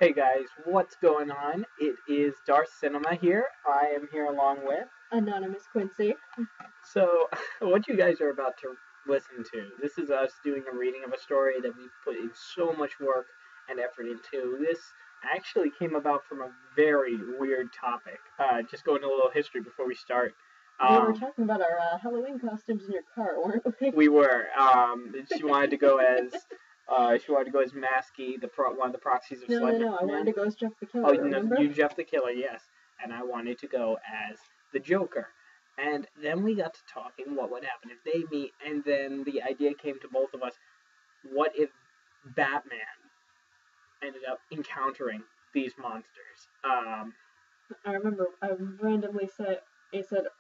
Hey guys, what's going on? It is Darth Cinema here. I am here along with. Anonymous Quincy. So, what you guys are about to listen to, this is us doing a reading of a story that we put in so much work and effort into. This actually came about from a very weird topic. Just going into a little history before we start. We were talking about our Halloween costumes in your car, weren't we? We were. She wanted to go as. She wanted to go as Masky, one of the proxies of Slender. No. I wanted to go as Jeff the Killer. Oh, remember? You Jeff the Killer, yes. And I wanted to go as the Joker. And then we got to talking what would happen if they meet, and then the idea came to both of us, what if Batman ended up encountering these monsters? I remember I randomly said,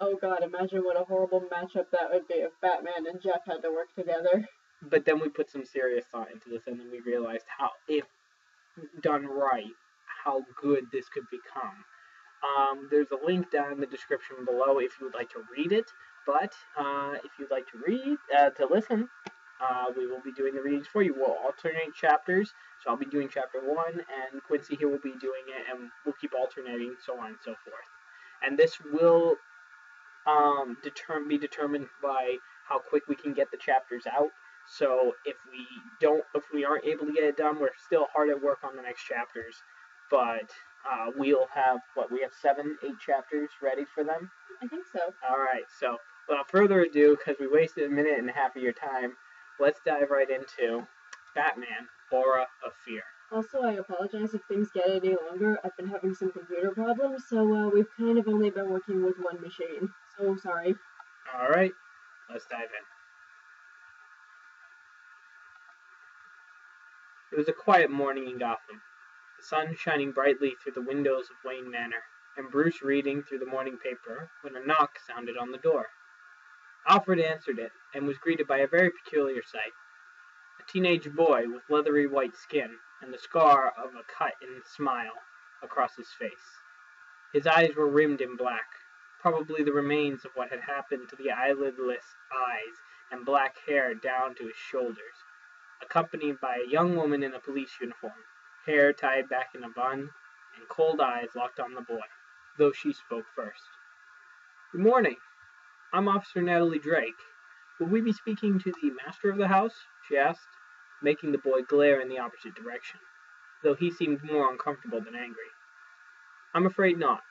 oh god, imagine what a horrible matchup that would be if Batman and Jeff had to work together. But then we put some serious thought into this, and then we realized how, if done right, how good this could become. There's a link down in the description below if you would like to read it. But if you'd like to listen, we will be doing the readings for you. We'll alternate chapters. So I'll be doing chapter 1, and Quincy here will be doing it, and we'll keep alternating, so on and so forth. And this will be determined by how quick we can get the chapters out. So if we aren't able to get it done, we're still hard at work on the next chapters. But we'll have, we have 7, 8 chapters ready for them? I think so. Alright, so without further ado, because we wasted a minute and a half of your time, let's dive right into Batman, Aura of Fear. Also, I apologize if things get any longer. I've been having some computer problems, so we've kind of only been working with one machine. So sorry. Alright, let's dive in. It was a quiet morning in Gotham, the sun shining brightly through the windows of Wayne Manor, and Bruce reading through the morning paper when a knock sounded on the door. Alfred answered it, and was greeted by a very peculiar sight. A teenage boy with leathery white skin, and the scar of a cut and smile across his face. His eyes were rimmed in black, probably the remains of what had happened to the eyelidless eyes and black hair down to his shoulders, accompanied by a young woman in a police uniform, hair tied back in a bun, and cold eyes locked on the boy, though she spoke first. "Good morning. I'm Officer Natalie Drake. Will we be speaking to the master of the house?" she asked, making the boy glare in the opposite direction, though he seemed more uncomfortable than angry. "I'm afraid not.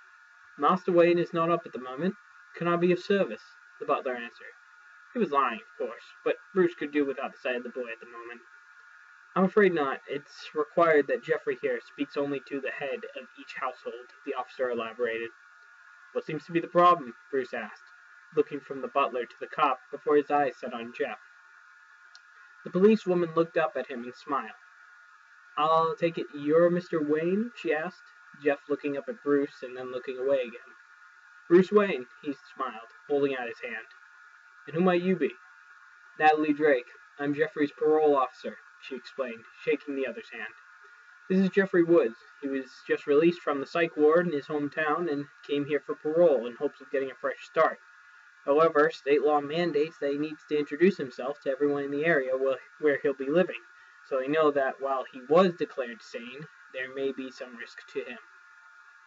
Master Wayne is not up at the moment. Can I be of service?" the butler answered. He was lying, of course, but Bruce could do without the sight of the boy at the moment. "I'm afraid not. It's required that Geoffrey here speaks only to the head of each household," the officer elaborated. "What seems to be the problem?" Bruce asked, looking from the butler to the cop before his eyes set on Jeff. The policewoman looked up at him and smiled. "I'll take it you're Mr. Wayne?" she asked, Jeff looking up at Bruce and then looking away again. "Bruce Wayne," he smiled, holding out his hand. "And who might you be?" "Natalie Drake. I'm Geoffrey's parole officer," she explained, shaking the other's hand. "This is Geoffrey Woods. He was just released from the psych ward in his hometown and came here for parole in hopes of getting a fresh start. However, state law mandates that he needs to introduce himself to everyone in the area where he'll be living, so they know that while he was declared sane, there may be some risk to him."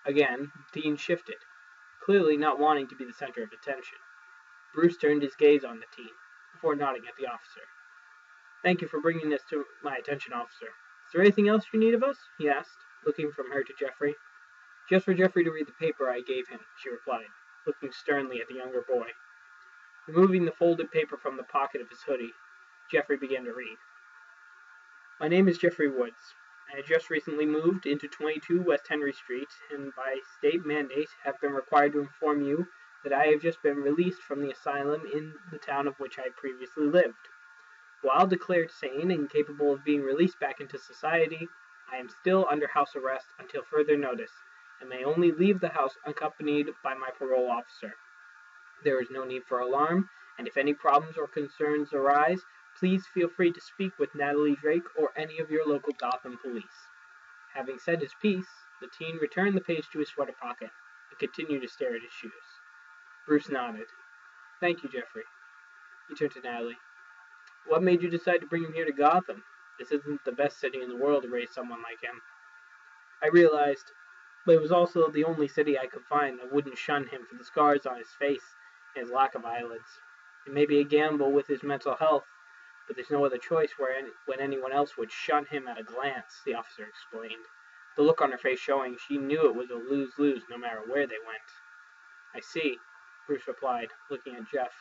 Again, the teen shifted, clearly not wanting to be the center of attention. Bruce turned his gaze on the teen, before nodding at the officer. "Thank you for bringing this to my attention, officer. Is there anything else you need of us?" he asked, looking from her to Geoffrey. "Just for Geoffrey to read the paper I gave him," she replied, looking sternly at the younger boy. Removing the folded paper from the pocket of his hoodie, Geoffrey began to read. "My name is Geoffrey Woods. I had just recently moved into 22 West Henry Street, and by state mandate have been required to inform you that I have just been released from the asylum in the town of which I previously lived. While declared sane and capable of being released back into society, I am still under house arrest until further notice, and may only leave the house accompanied by my parole officer. There is no need for alarm, and if any problems or concerns arise, please feel free to speak with Natalie Drake or any of your local Gotham police." Having said his piece, the teen returned the page to his sweater pocket and continued to stare at his shoes. Bruce nodded. "Thank you, Geoffrey." He turned to Natalie. "What made you decide to bring him here to Gotham? This isn't the best city in the world to raise someone like him." I realized, but it was also the only city I could find that wouldn't shun him for the scars on his face and his lack of eyelids. It may be a gamble with his mental health, but there's no other choice when anyone else would shun him at a glance, the officer explained, the look on her face showing she knew it was a lose-lose no matter where they went. I see, Bruce replied, looking at Jeff.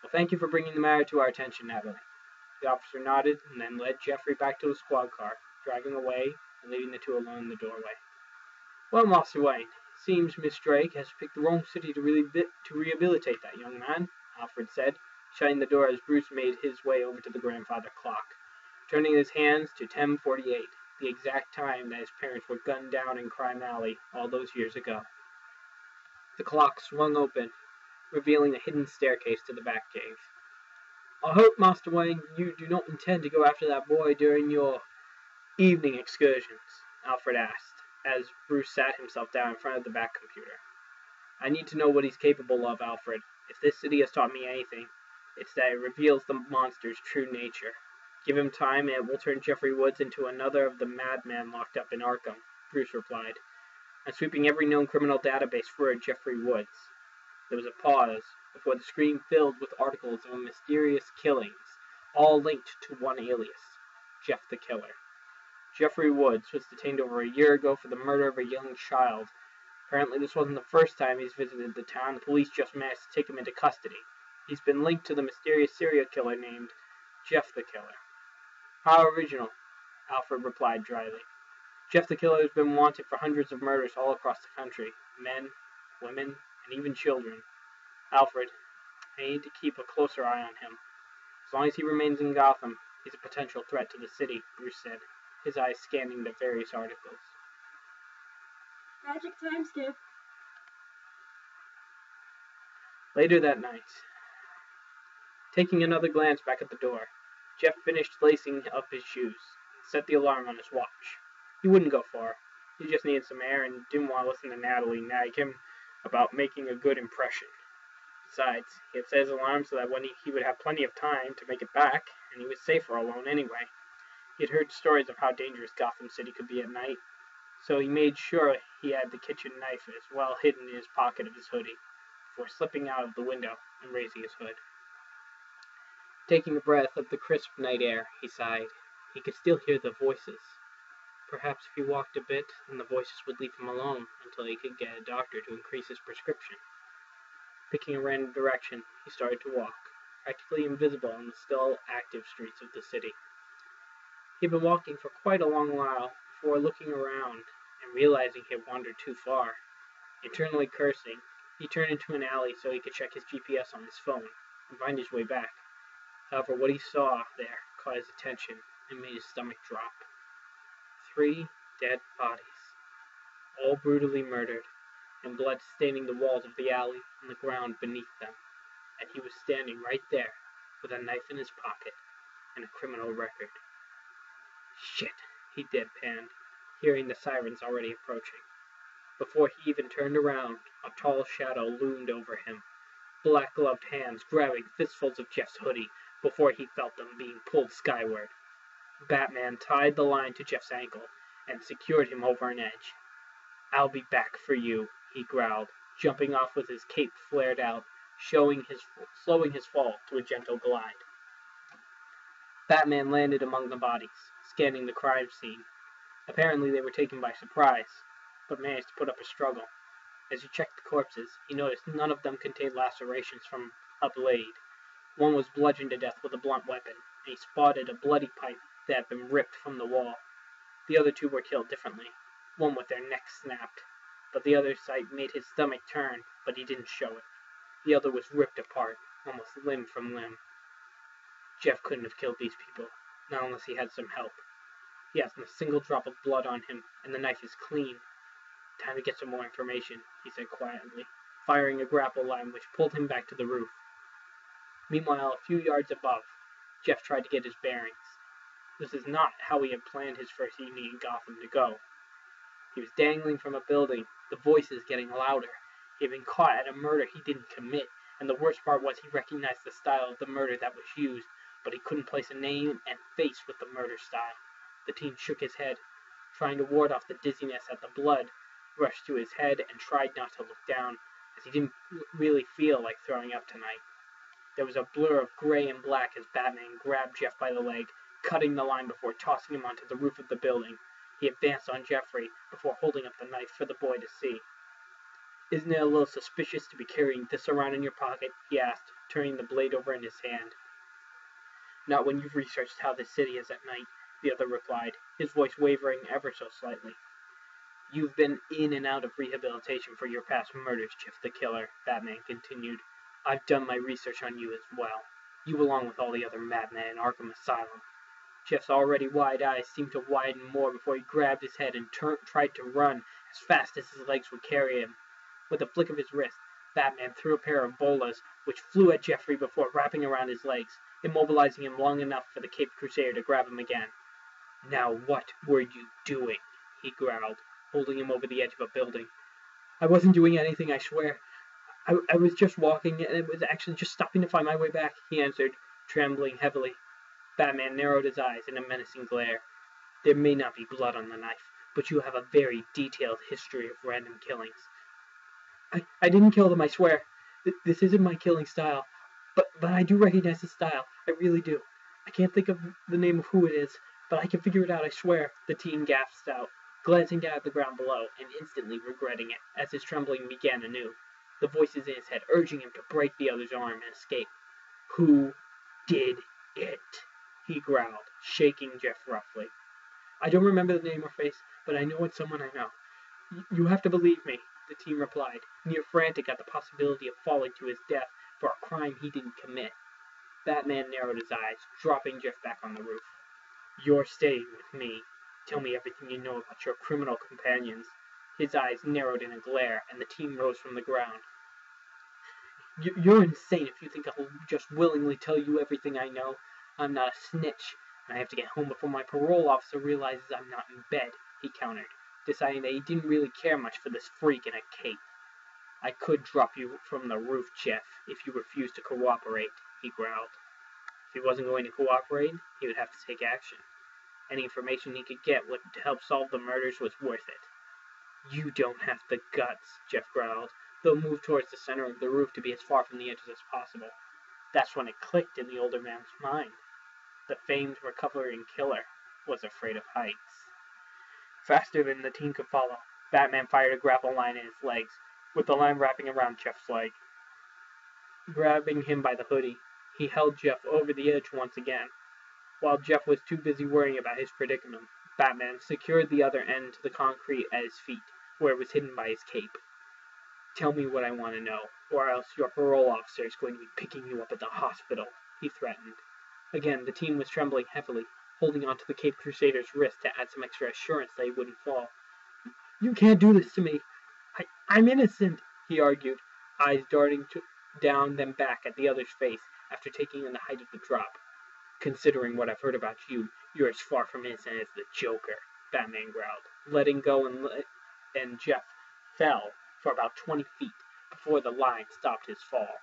Well, thank you for bringing the matter to our attention, Natalie. The officer nodded and then led Jeffrey back to his squad car, driving away and leaving the two alone in the doorway. Well, Master Wayne, it seems Miss Drake has picked the wrong city to rehabilitate that young man, Alfred said, shutting the door as Bruce made his way over to the grandfather clock, turning his hands to 10:48, the exact time that his parents were gunned down in Crime Alley all those years ago. The clock swung open, revealing a hidden staircase to the Batcave. I hope, Master Wayne, you do not intend to go after that boy during your evening excursions, Alfred asked, as Bruce sat himself down in front of the Bat computer. I need to know what he's capable of, Alfred. If this city has taught me anything, it's that it reveals the monster's true nature. Give him time and it will turn Jeffrey Woods into another of the madmen locked up in Arkham, Bruce replied. I'm sweeping every known criminal database for Jeffrey Woods. There was a pause before the screen filled with articles of mysterious killings, all linked to one alias, Jeff the Killer. Jeffrey Woods was detained over a year ago for the murder of a young child. Apparently this wasn't the first time he's visited the town. The police just managed to take him into custody. He's been linked to the mysterious serial killer named Jeff the Killer. How original, Alfred replied dryly. Jeff the Killer has been wanted for hundreds of murders all across the country. Men, women, and even children. Alfred, I need to keep a closer eye on him. As long as he remains in Gotham, he's a potential threat to the city, Bruce said, his eyes scanning the various articles. Magic time skip. Later that night, taking another glance back at the door, Jeff finished lacing up his shoes and set the alarm on his watch. He wouldn't go far. He just needed some air and didn't want to listen to Natalie nag him about making a good impression. Besides, he had set his alarm so that he would have plenty of time to make it back, and he was safer alone anyway. He had heard stories of how dangerous Gotham City could be at night, so he made sure he had the kitchen knife as well hidden in his pocket of his hoodie, before slipping out of the window and raising his hood. Taking a breath of the crisp night air, he sighed. He could still hear the voices. Perhaps if he walked a bit, then the voices would leave him alone until he could get a doctor to increase his prescription. Picking a random direction, he started to walk, practically invisible on the still active streets of the city. He had been walking for quite a long while before looking around and realizing he had wandered too far. Internally cursing, he turned into an alley so he could check his GPS on his phone and find his way back. However, what he saw there caught his attention and made his stomach drop. 3 dead bodies, all brutally murdered, and blood staining the walls of the alley and the ground beneath them, and he was standing right there with a knife in his pocket and a criminal record. Shit, he deadpanned, hearing the sirens already approaching. Before he even turned around, a tall shadow loomed over him, black-gloved hands grabbing fistfuls of Jeff's hoodie before he felt them being pulled skyward. Batman tied the line to Jeff's ankle and secured him over an edge. I'll be back for you, he growled, jumping off with his cape flared out, slowing his fall to a gentle glide. Batman landed among the bodies, scanning the crime scene. Apparently they were taken by surprise, but managed to put up a struggle. As he checked the corpses, he noticed none of them contained lacerations from a blade. One was bludgeoned to death with a blunt weapon, and he spotted a bloody pipe that had been ripped from the wall. The other 2 were killed differently, one with their necks snapped, but the other's sight made his stomach turn, but he didn't show it. The other was ripped apart, almost limb from limb. Jeff couldn't have killed these people, not unless he had some help. He hasn't a single drop of blood on him, and the knife is clean. Time to get some more information, he said quietly, firing a grapple line which pulled him back to the roof. Meanwhile, a few yards above, Jeff tried to get his bearings. This is not how he had planned his first evening in Gotham to go. He was dangling from a building, the voices getting louder. He had been caught at a murder he didn't commit, and the worst part was he recognized the style of the murder that was used, but he couldn't place a name and face with the murder style. The teen shook his head. trying to ward off the dizziness as the blood rushed to his head and tried not to look down, as he didn't really feel like throwing up tonight. There was a blur of gray and black as Batman grabbed Jeff by the leg, cutting the line before tossing him onto the roof of the building. He advanced on Jeffrey before holding up the knife for the boy to see. "Isn't it a little suspicious to be carrying this around in your pocket?" he asked, turning the blade over in his hand. "Not when you've researched how this city is at night," the other replied, his voice wavering ever so slightly. "You've been in and out of rehabilitation for your past murders, Jeff the Killer," Batman continued. "I've done my research on you as well. You along with all the other madmen in Arkham Asylum." Jeff's already wide eyes seemed to widen more before he grabbed his head and tried to run as fast as his legs would carry him. With a flick of his wrist, Batman threw a pair of bolas, which flew at Jeffrey before wrapping around his legs, immobilizing him long enough for the Caped Crusader to grab him again. "Now what were you doing?" he growled, holding him over the edge of a building. "I wasn't doing anything, I swear. I was just walking, and it was actually just stopping to find my way back," he answered, trembling heavily. Batman narrowed his eyes in a menacing glare. "There may not be blood on the knife, but you have a very detailed history of random killings." I didn't kill them, I swear. This isn't my killing style. But I do recognize the style. I really do. I can't think of the name of who it is, but I can figure it out, I swear," the teen gasped out, glancing down at the ground below and instantly regretting it as his trembling began anew, the voices in his head urging him to break the other's arm and escape. "Who did it?" he growled, shaking Jeff roughly. "I don't remember the name or face, but I know it's someone I know. You have to believe me," the teen replied, near frantic at the possibility of falling to his death for a crime he didn't commit. Batman narrowed his eyes, dropping Jeff back on the roof. "You're staying with me. Tell me everything you know about your criminal companions." His eyes narrowed in a glare, and the teen rose from the ground. You're insane if you think I'll just willingly tell you everything I know. I'm not a snitch, and I have to get home before my parole officer realizes I'm not in bed," he countered, deciding that he didn't really care much for this freak in a cape. "I could drop you from the roof, Jeff, if you refuse to cooperate," he growled. If he wasn't going to cooperate, he would have to take action. Any information he could get to help solve the murders was worth it. "You don't have the guts," Jeff growled, though moved towards the center of the roof to be as far from the edges as possible. That's when it clicked in the older man's mind. The famed recovering killer was afraid of heights. Faster than the teen could follow, Batman fired a grapple line in his legs, with the line wrapping around Jeff's leg. Grabbing him by the hoodie, he held Jeff over the edge once again. While Jeff was too busy worrying about his predicament, Batman secured the other end to the concrete at his feet, where it was hidden by his cape. "Tell me what I want to know, or else your parole officer is going to be picking you up at the hospital," he threatened. Again, the teen was trembling heavily, holding onto the Caped Crusader's wrist to add some extra assurance that he wouldn't fall. "You can't do this to me. I'm innocent," he argued, eyes darting down then back at the other's face after taking in the height of the drop. "Considering what I've heard about you, you're as far from innocent as the Joker," Batman growled, letting go, and Jeff fell for about 20 feet before the line stopped his fall.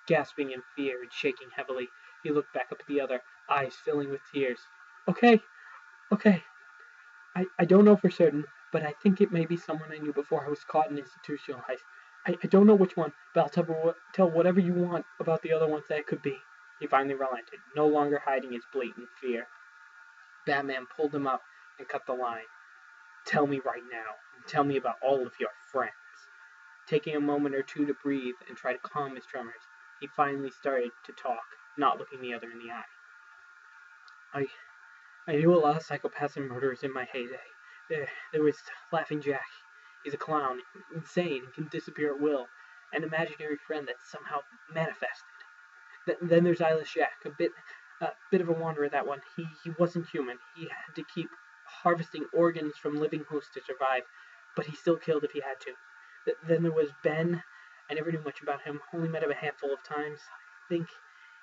Gasping in fear and shaking heavily, he looked back up at the other, eyes filling with tears. Okay. I don't know for certain, but I think it may be someone I knew before I was caught and institutionalized. I don't know which one, but I'll tell whatever you want about the other ones that it could be." He finally relented, no longer hiding his blatant fear. Batman pulled him up and cut the line. "Tell me right now, and tell me about all of your friends." Taking a moment or two to breathe and try to calm his tremors, he finally started to talk, not looking the other in the eye. I knew a lot of psychopaths and murderers in my heyday. There was Laughing Jack. He's a clown, insane, and can disappear at will. An imaginary friend that's somehow manifested. Then there's Eyeless Jack, a bit of a wanderer, that one. He wasn't human. He had to keep harvesting organs from living hosts to survive, but he still killed if he had to. Then there was Ben. I never knew much about him, only met him a handful of times. I think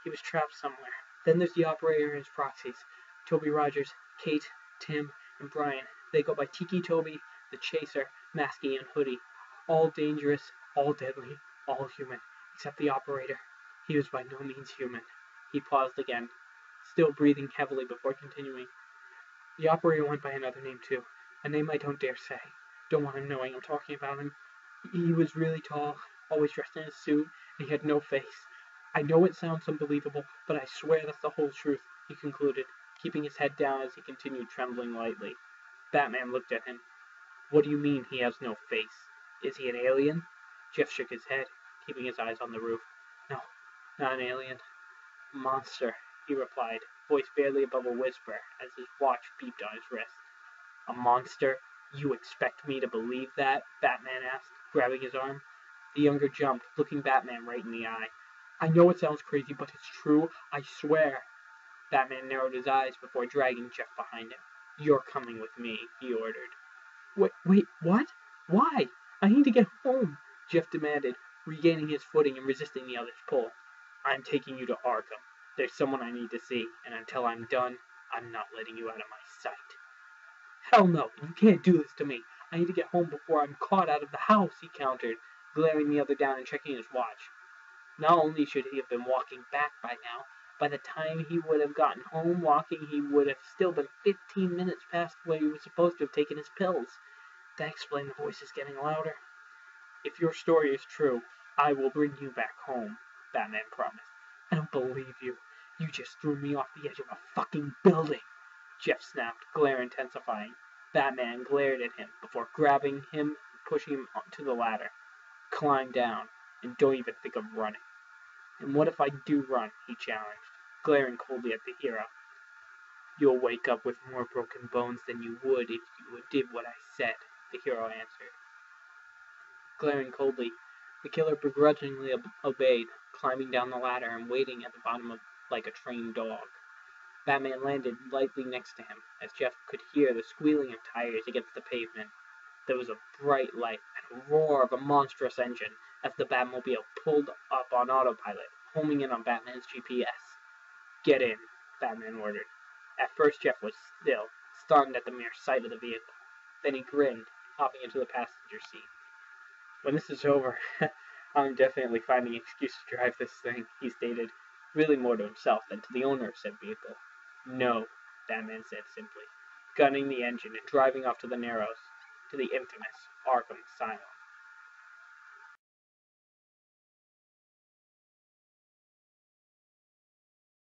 he was trapped somewhere. Then there's the operator and his proxies. Toby Rogers, Kate, Tim, and Brian. They go by Tiki Toby, the Chaser, Masky, and Hoodie. All dangerous, all deadly, all human, except the operator. He was by no means human. He paused again, still breathing heavily before continuing. The operator went by another name too. A name I don't dare say. Don't want him knowing I'm talking about him. He was really tall, always dressed in a suit, and he had no face. I know it sounds unbelievable, but I swear that's the whole truth, he concluded, keeping his head down as he continued trembling lightly. Batman looked at him. What do you mean he has no face? Is he an alien? Jeff shook his head, keeping his eyes on the roof. No, not an alien. Monster, he replied, voice barely above a whisper, as his watch beeped on his wrist. A monster? You expect me to believe that? Batman asked, grabbing his arm. The younger jumped, looking Batman right in the eye. I know it sounds crazy, but it's true, I swear. Batman narrowed his eyes before dragging Jeff behind him. You're coming with me, he ordered. Wait, what? Why? I need to get home, Jeff demanded, regaining his footing and resisting the other's pull. I'm taking you to Arkham. There's someone I need to see, and until I'm done, I'm not letting you out of my sight. Hell no, you can't do this to me. I need to get home before I'm caught out of the house, he countered, glaring the other down and checking his watch. Not only should he have been walking back by now, by the time he would have gotten home walking, he would have still been 15 minutes past where he was supposed to have taken his pills. That explained the voices getting louder. If your story is true, I will bring you back home, Batman promised. I don't believe you. You just threw me off the edge of a fucking building, Jeff snapped, glare intensifying. Batman glared at him before grabbing him and pushing him to the ladder. Climb down, and don't even think of running. And what if I do run? He challenged, glaring coldly at the hero. You'll wake up with more broken bones than you would if you did what I said, the hero answered. Glaring coldly, the killer begrudgingly obeyed, climbing down the ladder and waiting at the bottom like a trained dog. Batman landed lightly next to him, as Jeff could hear the squealing of tires against the pavement. There was a bright light and a roar of a monstrous engine as the Batmobile pulled up on autopilot, homing in on Batman's GPS. Get in, Batman ordered. At first Jeff was still, stunned at the mere sight of the vehicle. Then he grinned, hopping into the passenger seat. When this is over, I'm definitely finding an excuse to drive this thing, he stated, really more to himself than to the owner of said vehicle. No, Batman said simply, gunning the engine and driving off to the Narrows, to the infamous Arkham Asylum.